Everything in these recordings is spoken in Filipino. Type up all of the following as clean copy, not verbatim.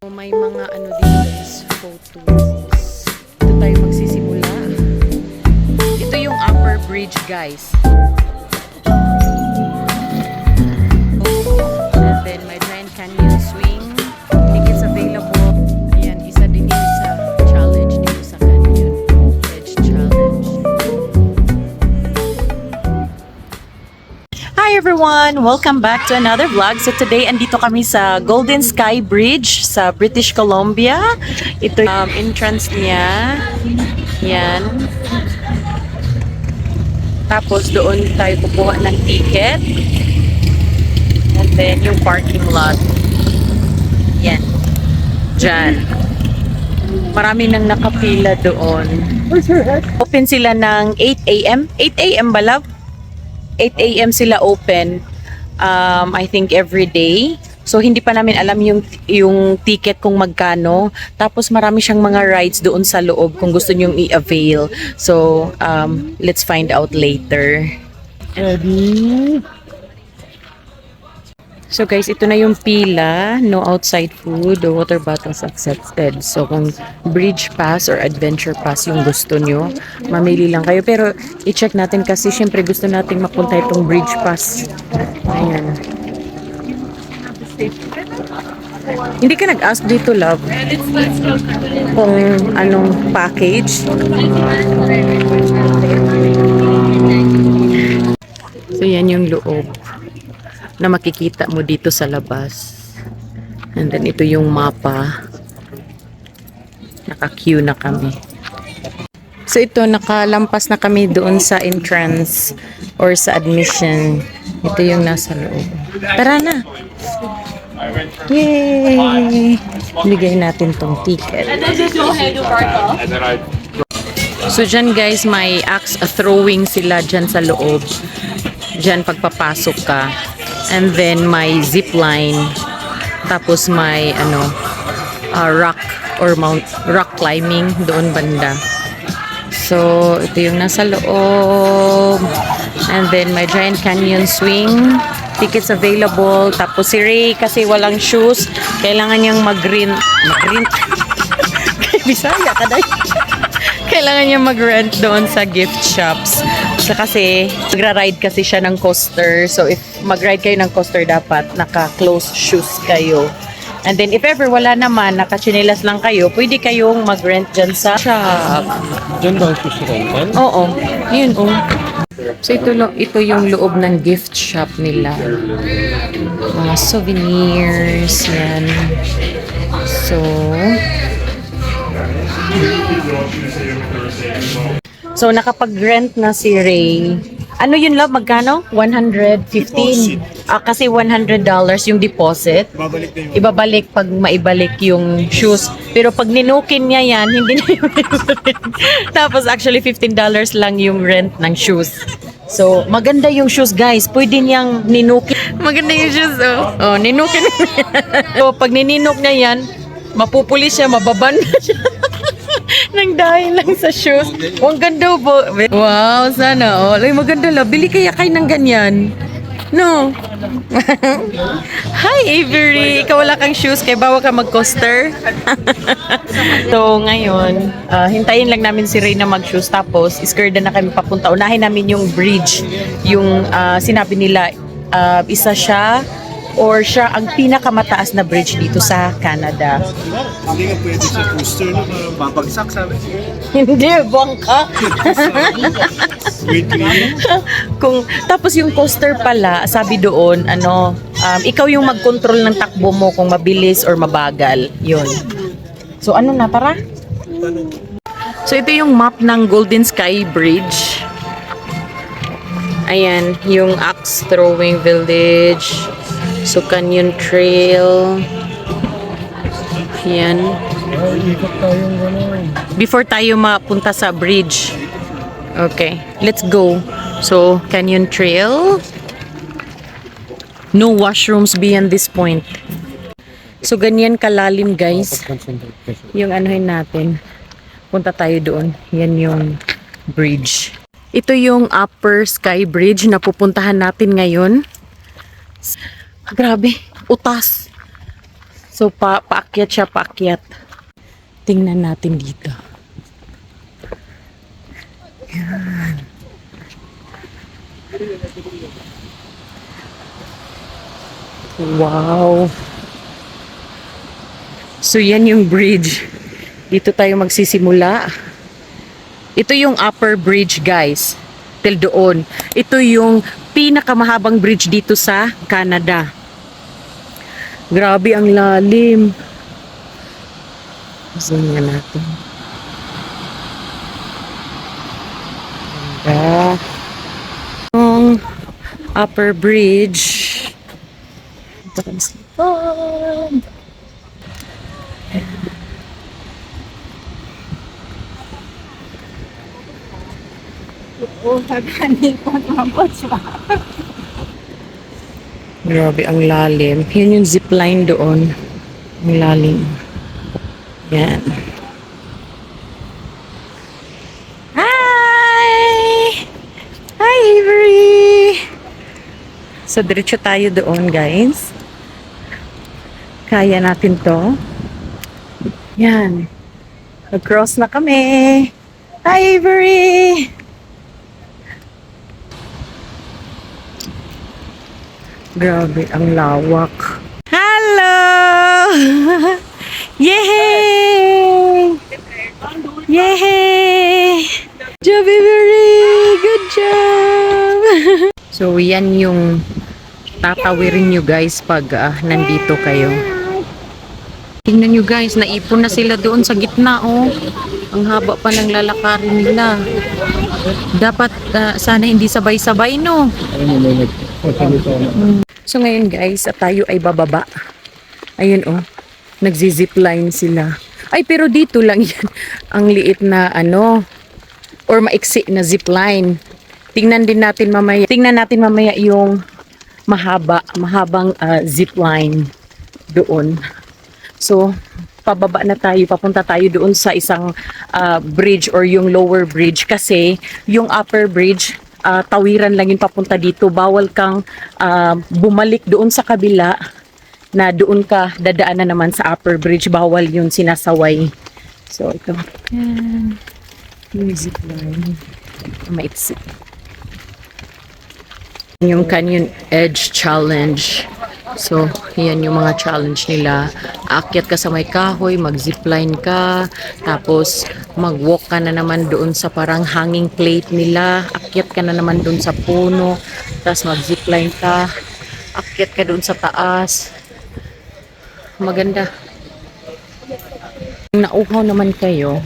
May mga ano dito guys, photos. Dito tayo magsisimula. Ito yung upper bridge guys. And then may Giant Canyon swing. Tickets available. Ayan, isa din yun sa challenge dito sa Canyon Edge Challenge. Hi everyone! Welcome back to another vlog. So today, andito kami sa Golden Sky Bridge sa British Columbia. Ito yung entrance niya. Yan. Tapos doon tayo kukuha ng ticket. And then yung parking lot. Yan. Diyan. Marami nang nakapila doon. Open sila ng 8 a.m. 8 a.m. ba, love? 8 a.m. sila open, I think every day. So hindi pa namin alam yung ticket kung magkano. Tapos marami siyang mga rides doon sa loob kung gusto niyong i-avail. So let's find out later. Ready? So guys, ito na yung pila. No outside food, the water bottles accepted. So kung bridge pass or adventure pass yung gusto nyo, mamili lang kayo. Pero i-check natin kasi syempre gusto nating mapunta itong bridge pass. Ayan. Hindi ka nag-ask dito, love, kung anong package. So yan yung loob na makikita mo dito sa labas. And then ito yung mapa. Naka-queue na kami. So ito, nakalampas na kami doon sa entrance or sa admission. Ito yung nasa loob. Tara na! Yay! Bigay natin tong ticket. So dyan guys, may axe throwing sila dyan sa loob. Dyan pagpapasok ka. And then may zip line. Tapos may rock or rock climbing doon banda. So ito yung nasa loob. And then may Giant Canyon swing. Tickets available. Tapos si Ray kasi walang shoes, kailangan niyang mag-rent. Bisaya ka dahil. Kailangan niya mag-rent doon sa gift shops. So kasi magra-ride kasi siya ng coaster. So if mag-ride kayo ng coaster, dapat naka-closed shoes kayo. And then if ever wala naman, naka-chinelas lang kayo, pwede kayong mag-rent dyan sa shop. Diyan ba ang susurantan? Oo. Yun oh. So ito yung loob ng gift shop nila. Mga souvenirs. Yan. So nakapag-rent na si Ray. Ano yun, love? Magkano? 115. Kasi $100 yung deposit. Ibabalik pag maibalik yung shoes. Pero pag ninukin niya yan, hindi niya yung maibalik. Tapos actually $15 lang yung rent ng shoes. So maganda yung shoes guys. Pwede niyang ninukin. Maganda yung shoes. Oh, ninukin mo yan. So pag nininok niya yan, mapupulis siya, mababan na siya. Nang dahil lang sa shoes. Oh, ang ganda po. Wow, sana. Oh, ay, maganda lang. Bili kaya kayo ng ganyan. No. Hi, Avery. Ikaw wala kang shoes, kaya bawa ka mag-coaster. So, ngayon, hintayin lang namin si Ray na mag-shoes. Tapos, iskerda na kami papunta. Unahin namin yung bridge. Yung sinabi nila, isa siya or siya ang pinakamataas na bridge dito sa Canada. Hindi nga pwede sa booster na babagsak sabi. Hindi, buwang ka. Wait lang. Tapos yung coaster pala, sabi doon, ikaw yung mag-control ng takbo mo kung mabilis or mabagal. Yun. So ano na, tara? So ito yung map ng Golden Sky Bridge. Ayan, yung axe throwing village. So Canyon Trail. Yan. Ikot tayong gano'n. Before tayo mapunta sa bridge. Okay, let's go. So Canyon Trail. No washrooms beyond this point. So ganyan kalalim guys. Yung anuhin natin. Punta tayo doon. Yan yung bridge. Ito yung Upper Sky Bridge na pupuntahan natin ngayon. Grabe, utas. So, paakyat siya, paakyat. Tingnan natin dito. Yan. Wow. So, yan yung bridge. Dito tayo magsisimula. Ito yung upper bridge, guys. Till doon. Ito yung pinakamahabang bridge dito sa Canada. Grabe ang lalim. Zoom nga natin. Ganda. Yung upper bridge. Ito kami sa likod. Grabe ang lalim. Yun yung zipline doon. Ang lalim. Yan. Hi! Hi, Avery! So, diretso tayo doon, guys. Kaya natin to. Yan. Nag-cross na kami. Hi, Avery! Grabe, ang lawak. Hello! Yay! Yay! Job, Avery! Good job! So, yan yung tatawirin nyo guys pag nandito kayo. Tingnan nyo guys, naipon na sila doon sa gitna, oh. Ang haba pa ng lalakarin nila. Dapat sana hindi sabay-sabay, no? So ngayon guys, tayo ay bababa. Ayun, oh. Nagzi-zipline sila. Ay, pero dito lang yan. Ang liit na or maiksi na zipline. Tingnan natin mamaya yung mahabang zipline doon. So, pababa na tayo, papunta tayo doon sa isang bridge or yung lower bridge kasi yung upper bridge, tawiran lang yun papunta dito. Bawal kang bumalik doon sa kabila na doon ka dadaanan naman sa upper bridge. Bawal yun, sinasaway. So, ito. Yan. Yung zipline. Maiksi. Yung Canyon Edge Challenge. So, yan yung mga challenge nila. Aakyat ka sa may kahoy, mag-zipline ka, tapos mag-walk ka na naman doon sa parang hanging plate nila. Akyat ka na naman doon sa puno, tapos mag-zipline ka. Akyat ka doon sa taas. Maganda. Kung nauhaw naman kayo,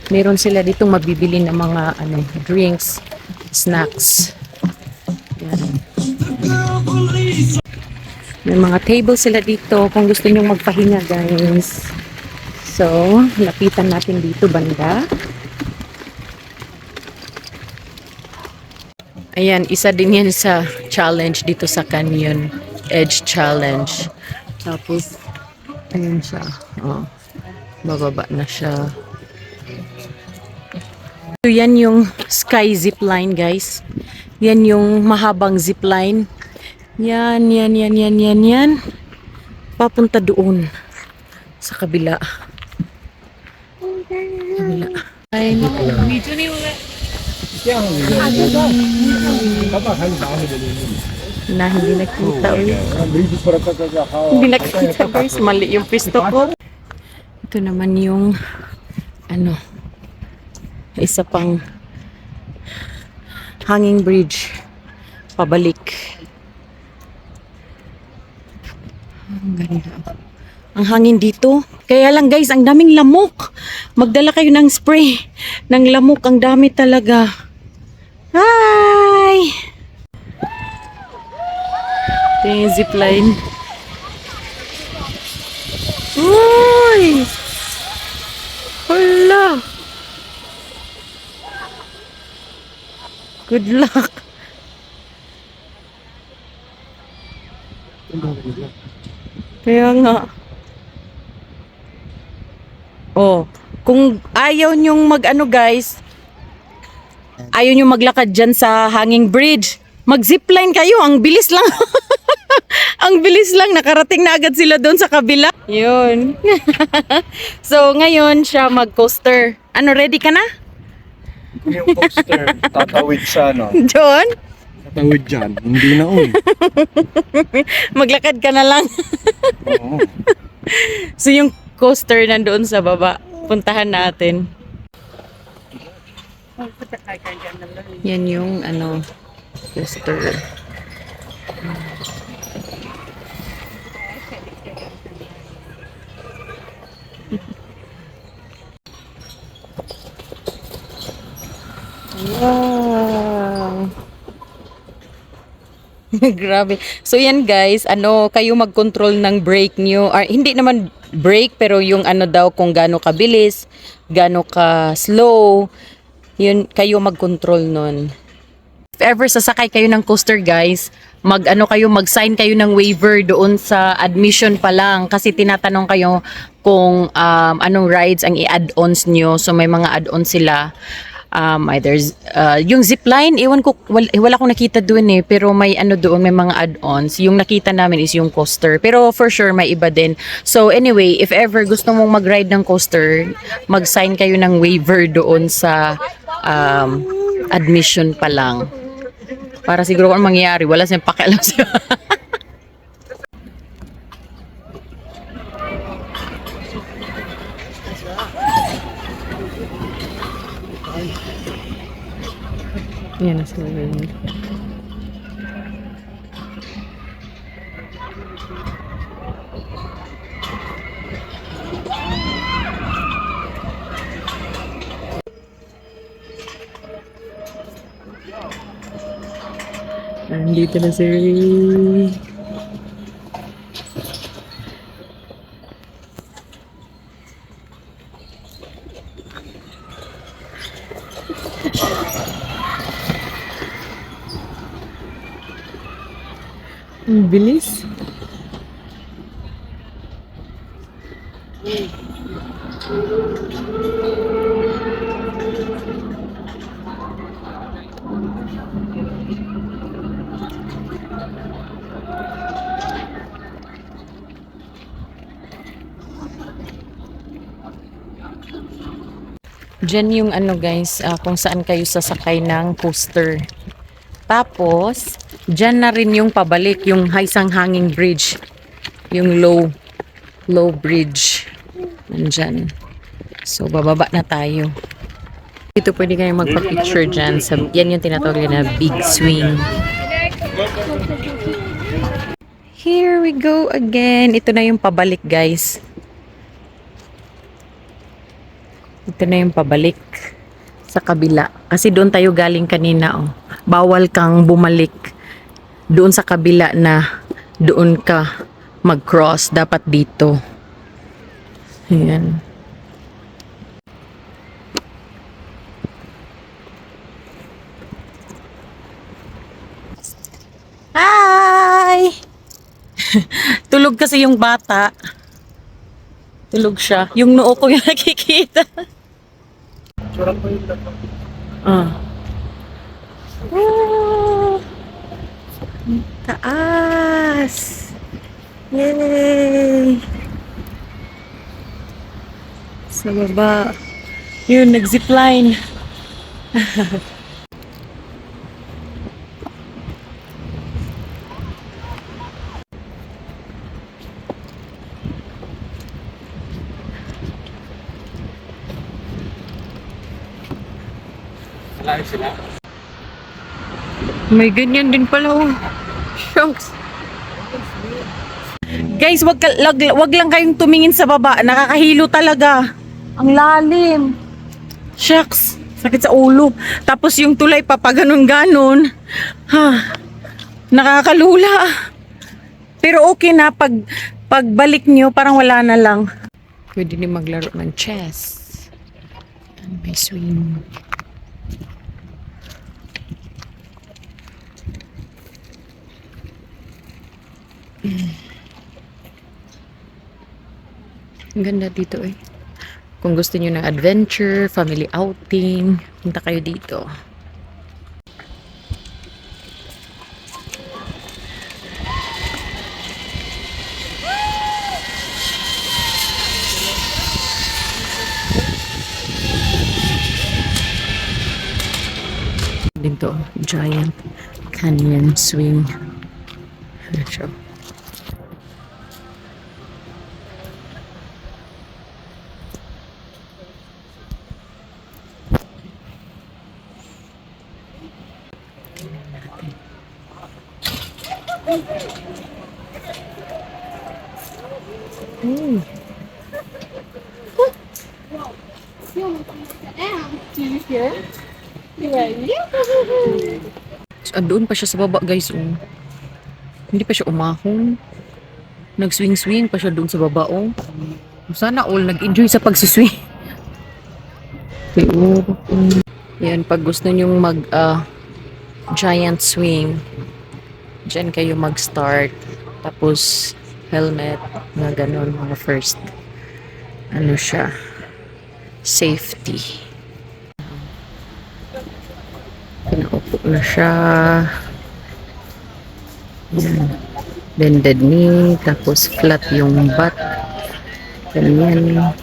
meron sila ditong mabibili ng mga drinks, snacks. Yan. May mga table sila dito kung gusto nyo magpahinga, guys. So, lapitan natin dito banda. Ayan, isa din yan sa challenge dito sa Canyon Edge Challenge. Tapos, ayan siya. Oh, bababa na siya. So, yan yung sky zipline, guys. Yan yung mahabang zipline. Yan. Papunta doon sa kabila. Ay, na hindi nakita. Hindi nakita, guys. Mali yung pisto ko. Ito naman yung isa pang hanging bridge pabalik. Ang ganda. Ang hangin dito. Kaya lang guys, ang daming lamok. Magdala kayo ng spray ng lamok. Ang dami talaga. Hi! Ito yung zipline. Uy! Hala! Good luck! Kaya nga. Oh, kung ayaw nyong guys, ayaw nyong maglakad dyan sa hanging bridge, mag-zipline kayo, ang bilis lang. Ang bilis lang, nakarating na agad sila doon sa kabila. Yun. So, ngayon siya mag-coaster. Ano, ready ka na? Yung poster, tatawid sa ano? John? Tatawid dyan. Hindi na Maglakad ka na lang. Oo. So, yung coaster nandoon sa baba. Puntahan natin. Yan yung ano, coaster. Wow. Grabe. So yan guys, ano, kayo mag-control ng brake nyo. Or, hindi naman brake, pero yung ano daw kung gaano kabilis, gaano ka slow. Yun, kayo mag-control nun. If ever sasakay kayo ng coaster guys, mag-sign kayo ng waiver doon sa admission pa lang kasi tinatanong kayo kung anong rides ang i-add-ons nyo. So may mga add-ons sila. Either yung zipline, ewan ko, wala akong nakita doon pero may ano doon, may mga add-ons. Yung nakita namin is yung coaster, pero for sure may iba din. So anyway, if ever gusto mong mag-ride ng coaster, mag-sign kayo ng waiver doon sa admission pa lang. Para siguro kung mangyayari, wala siyang pakialam siya. Yan na sila. Nandito na si Ray. Ang bilis. Diyan yung ano guys, kung saan kayo sasakay ng coaster. Tapos, diyan na rin yung pabalik, yung Haisang Hanging Bridge. Yung low bridge. Nandyan. So, bababa na tayo. Dito pwede kayong magpa-picture dyan. Yan yung tinatawag na big swing. Here we go again. Ito na yung pabalik guys. Ito na yung pabalik sa kabila. Kasi doon tayo galing kanina. Oh. Bawal kang bumalik doon sa kabila na doon ka mag-cross. Dapat dito. Ayan. Hi! Tulog kasi yung bata. Tulog siya. Yung noo ko yung nakikita. Sarap mo yung lahat. Oh, taas. Yay! Sa baba. Yun, nag-zipline. Malayo sila. May ganyan din pala oh. Shucks. Guys, wag lang kayong tumingin sa baba. Nakakahilo talaga. Ang lalim. Shucks. Sakit sa ulo. Tapos yung tulay pa pa ganon-ganon. Ha. Nakakalula. Pero okay na pagbalik nyo parang wala na lang. Pwede din maglaro ng chess. And may swing. Ang ganda dito eh. Kung gusto niyo ng adventure, family outing, punta kayo dito. din to. Giant canyon swing. Ano siya? So, doon pa siya sa baba, guys. Oh. Hindi pa siya umahon. Nag-swing-swing pa siya doon sa baba. Oh. Sana all nag-enjoy sa pagsiswing. Yan, pag gusto nyong mag giant swing, dyan kayo mag-start. Tapos, helmet, na ganun, mga first. Ano siya? Safety. Pinaupo na siya. Yan. Bended knee, tapos flat yung butt. Ganyan.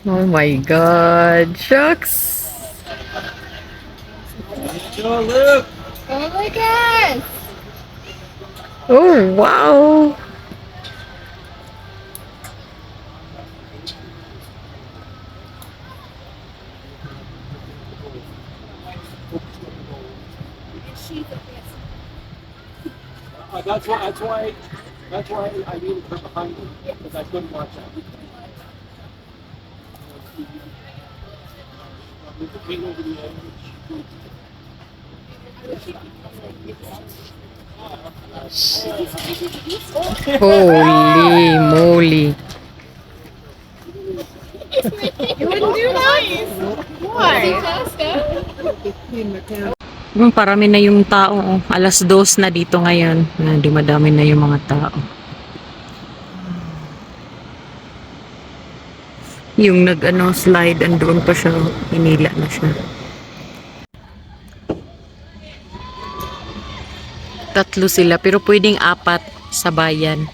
Oh my God, shucks! Look! Oh my God! Oh wow! That's why I needed her behind me, because I couldn't watch that. Came over the edge. Holy moly! You wouldn't do that? Why? Parami na yung tao. Oh. 2:00 na dito ngayon. Dumadami na yung mga tao. Yung slide, andoon pa siya. Hinila na siya. 3 sila, pero pwedeng 4 sa bayan.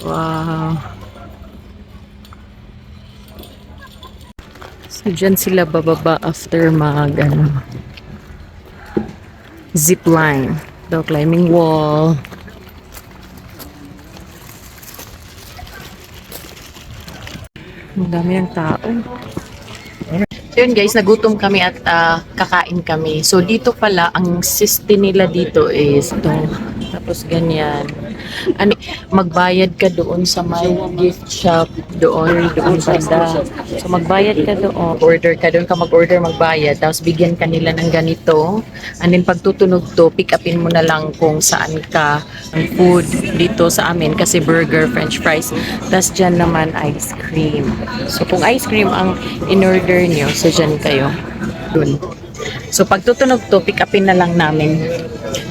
Wow. So, dyan sila bababa after zip line. The climbing wall. Ang dami ng tao. So yun guys, nagutom kami at kakain kami. So dito pala, ang system nila dito is ito. Tapos ganyan. Magbayad ka doon sa may gift shop doon banda. So magbayad ka doon, order ka doon ka mag-order, magbayad, tapos bigyan ka nila ng ganito. And then pagtutunog to, pick upin mo na lang kung saan ka ang food dito sa amin kasi burger, french fries. Tapos dyan naman ice cream. So kung ice cream ang in-order nyo, so dyan kayo. Dun. So pagtutunog to, pick upin na lang namin.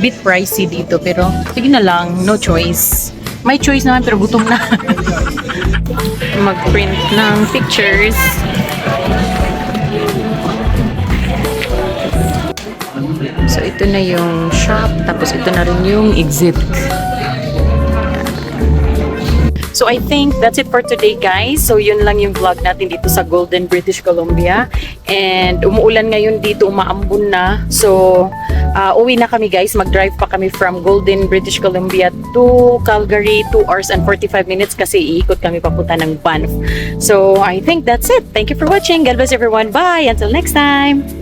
Bit pricey dito pero sige na lang, no choice. May choice naman pero gutom na. Mag-print ng pictures. So ito na yung shop, tapos ito na rin yung exit. So I think that's it for today guys. So yun lang yung vlog natin dito sa Golden, British Columbia. And umuulan ngayon dito, umaambon na. So uwi na kami guys. Mag-drive pa kami from Golden, British Columbia to Calgary, 2 hours and 45 minutes kasi iikot kami papunta ng Banff. So I think that's it. Thank you for watching. God bless everyone. Bye! Until next time!